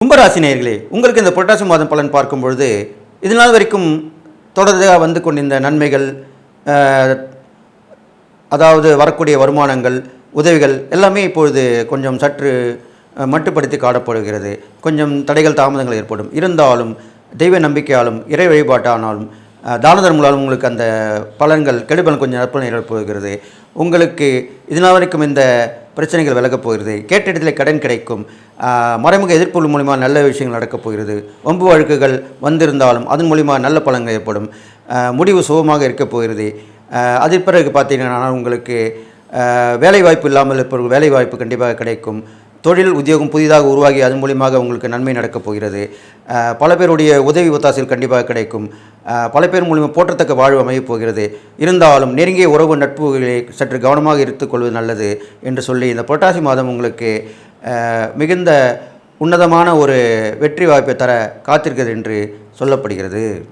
கும்பராசி நேயர்களே, உங்களுக்கு இந்த புரட்டாசி மாதம் பலன் பார்க்கும் பொழுது இது நாள் வரைக்கும் தொடர்ச்சியாக வந்து கொண்டிருந்த நன்மைகள், அதாவது வரக்கூடிய வருமானங்கள், உதவிகள் எல்லாமே இப்பொழுது கொஞ்சம் சற்று மட்டுப்படுத்தி காணப்படுகிறது. கொஞ்சம் தடைகள் தாமதங்கள் ஏற்படும். இருந்தாலும் தெய்வ நம்பிக்கையாலும் இறை வழிபாட்டானாலும் தான தர்மங்களாலும் உங்களுக்கு அந்த பலன்கள் கெடுபலன் கொஞ்சம் நற்பலன் ஏற்படுகிறது. உங்களுக்கு இதனால் வரைக்கும் இந்த பிரச்சனைகள் விலகப் போகிறது. கேட்ட இடத்துல கடன் கிடைக்கும். மறைமுக எதிர்ப்பு மூலிமா நல்ல விஷயங்கள் நடக்கப் போகிறது. வம்பு வழக்குகள் வந்திருந்தாலும் அதன் மூலிமா நல்ல பலன்கள் ஏற்படும். முடிவு சுகமாக இருக்கப் போகிறது. அதன் பிறகு பார்த்தீங்கன்னா உங்களுக்கு வேலைவாய்ப்பு இல்லாமல் இருப்பவர்கள் வேலைவாய்ப்பு கண்டிப்பாக கிடைக்கும். தொழில் உத்தியோகம் புதிதாக உருவாகி அதன் மூலியமாக உங்களுக்கு நன்மை நடக்கப் போகிறது. பல பேருடைய உதவி ஒத்தாசைகள் கண்டிப்பாக கிடைக்கும். பல பேர் மூலியமாக போற்றத்தக்க வாழ்வு அமையப் போகிறது. இருந்தாலும் நெருங்கிய உறவு நட்புகளை சற்று கவனமாக எடுத்துக்கொள்வது நல்லது என்று சொல்லி இந்த புரட்டாசி மாதம் உங்களுக்கு மிகுந்த உன்னதமான ஒரு வெற்றி வாய்ப்பை தர காத்திருக்கிறது என்று சொல்லப்படுகிறது.